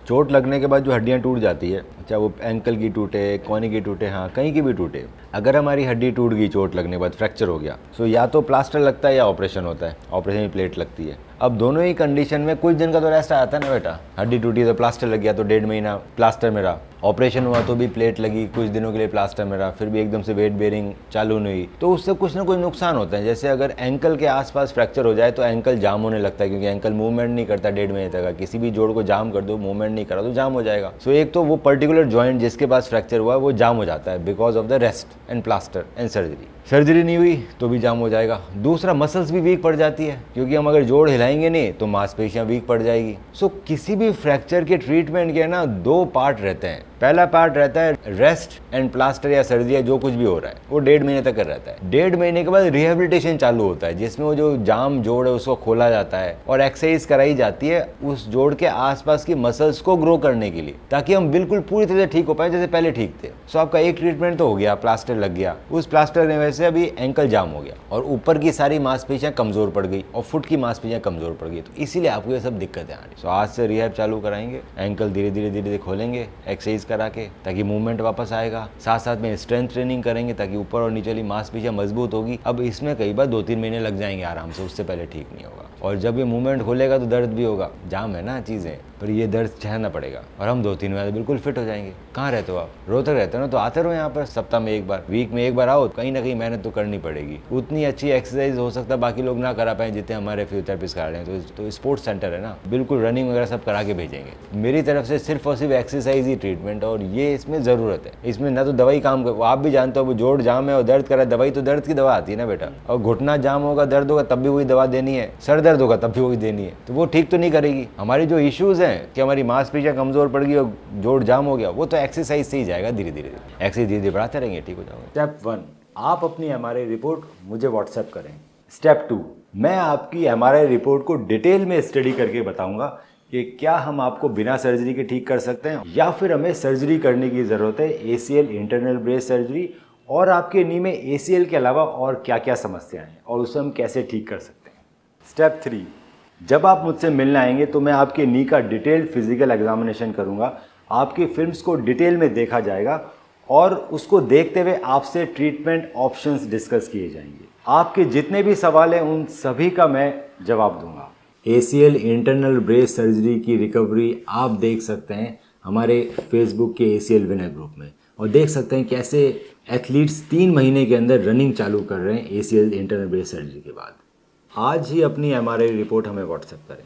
चोट लगने के बाद जो हड्डियाँ टूट जाती है, चाहे वो एंकल की टूटे, कोहनी की टूटे, हाँ कहीं की भी टूटे, अगर हमारी हड्डी टूट गई चोट लगने के बाद, फ्रैक्चर हो गया, तो या तो प्लास्टर लगता है या ऑपरेशन होता है, ऑपरेशन में प्लेट लगती है। अब दोनों ही कंडीशन में कुछ दिन का तो रेस्ट आता है ना बेटा। हड्डी टूटी तो प्लास्टर लग गया तो 1.5 महीना प्लास्टर में रहा, ऑपरेशन हुआ तो भी प्लेट लगी, कुछ दिनों के लिए प्लास्टर में रहा, फिर भी एकदम से वेट बेयरिंग चालू नहीं हुई, तो उससे कुछ ना कुछ नुकसान होता है। जैसे अगर एंकल के आसपास फ्रैक्चर हो जाए तो एंकल जाम होने लगता है, क्योंकि एंकल मूवमेंट नहीं करता 1.5 महीने तक। किसी भी जोड़ को जाम कर दो, मूवमेंट नहीं करा तो जाम हो जाएगा। सो एक तो वो पर्टिकुलर जॉइंट जिसके पास फ्रैक्चर हुआ है वो जाम हो जाता है because of the rest and plaster and surgery. Surgery नहीं हुई तो भी जाम हो जाएगा। दूसरा, मसल्स भी वीक पड़ जाती है, क्योंकि हम अगर जोड़ हिलाएंगे नहीं तो मांसपेशियां वीक पड़ जाएगी। सो किसी भी फ्रैक्चर के ट्रीटमेंट के ना 2 पार्ट रहते हैं। पहला पार्ट रहता है रेस्ट एंड प्लास्टर या सर्जरी, जो कुछ भी हो रहा है वो 1.5 महीने तक कर रहता है। 1.5 महीने के बाद रिहेबिलिटेशन चालू होता है, जिसमें वो जो जाम जोड़ है उसको खोला जाता है और एक्सरसाइज कराई जाती है उस जोड़ के आसपास की मसल्स को ग्रो करने के लिए, ताकि हम बिल्कुल पूरी तरह से ठीक हो पाए जैसे पहले ठीक थे। सो आपका एक ट्रीटमेंट तो हो गया, प्लास्टर लग गया, उस प्लास्टर ने वजह से अभी एंकल जाम हो गया और ऊपर की सारी मांसपेशियां कमजोर पड़ गई और फुट की मांसपेशियां कमजोर पड़ गई, तो इसीलिए आपको ये सब दिक्कतें आ रही। सो आज से रिहैब चालू कराएंगे, एंकल धीरे धीरे खोलेंगे एक्सरसाइज करा के, ताकि मूवमेंट वापस आएगा। साथ साथ में स्ट्रेंथ ट्रेनिंग करेंगे ताकि ऊपर और नीचे वाली मांसपेशियां मजबूत होगी। अब इसमें कई बार 2-3 महीने लग जाएंगे आराम से, उससे पहले ठीक नहीं होगा। और जब ये मूवमेंट खोलेगा तो दर्द भी होगा, जाम है ना चीज़ें, पर ये दर्द सहना पड़ेगा और हम 2-3 महीने बिल्कुल फिट हो जाएंगे। कहाँ रहते हो आप? रोहतक रहते हो ना, तो आते रहो यहाँ पर, सप्ताह में 1 बार, वीक में 1 बार आओ। कहीं ना कहीं मेहनत तो करनी पड़ेगी। उतनी अच्छी एक्सरसाइज हो सकता है बाकी लोग ना करा पाए जितने हमारे फिजियोथेरेपिस्ट करा रहे हैं। तो स्पोर्ट्स सेंटर है ना, बिल्कुल रनिंग वगैरह सब करा के भेजेंगे। मेरी तरफ से सिर्फ और सिर्फ एक्सरसाइज ही ट्रीटमेंट, और ये इसमें ज़रूरत है। इसमें ना तो दवाई काम कर, आप भी जानते हो, वो जोड़ जाम है और दर्द करा, दवाई तो दर्द की दवा आती है ना बेटा। और घुटना जाम होगा, दर्द होगा, तब भी वही दवा देनी है, सर दर्द होगा तब भी वही देनी है, तो वो ठीक तो नहीं करेगी। हमारी जो इश्यूज़ हैं कि हमारी मांसपेशियां कमज़ोर पड़ गई और जोड़ जाम हो गया, वो तो एक्सरसाइज से ही जाएगा। धीरे धीरे एक्सरसाइज धीरे धीरे बढ़ाते रहेंगे, ठीक हो जाओगे। स्टेप 1, आप अपनी MRI रिपोर्ट मुझे व्हाट्सएप करें। स्टेप 2, मैं आपकी MRI रिपोर्ट को डिटेल में स्टडी करके बताऊंगा कि क्या हम आपको बिना सर्जरी के ठीक कर सकते हैं या फिर हमें सर्जरी करने की ज़रूरत है, ACL इंटरनल ब्रेस सर्जरी, और आपके नी में ACL के अलावा और क्या क्या समस्याएं हैं और उसे हम कैसे ठीक कर सकते हैं। स्टेप 3, जब आप मुझसे मिलने आएंगे तो मैं आपके नी का डिटेल फिजिकल एग्जामिनेशन करूंगा, आपकी फिल्म्स को डिटेल में देखा जाएगा और उसको देखते हुए आपसे ट्रीटमेंट ऑप्शंस डिस्कस किए जाएंगे। आपके जितने भी सवाल हैं उन सभी का मैं जवाब दूंगा। ACL इंटरनल ब्रेस सर्जरी की रिकवरी आप देख सकते हैं हमारे फेसबुक के ACL विनर ग्रुप में, और देख सकते हैं कैसे एथलीट्स 3 महीने के अंदर रनिंग चालू कर रहे हैं ACL इंटरनल ब्रेस सर्जरी के बाद। आज ही अपनी MRI रिपोर्ट हमें व्हाट्सएप करें।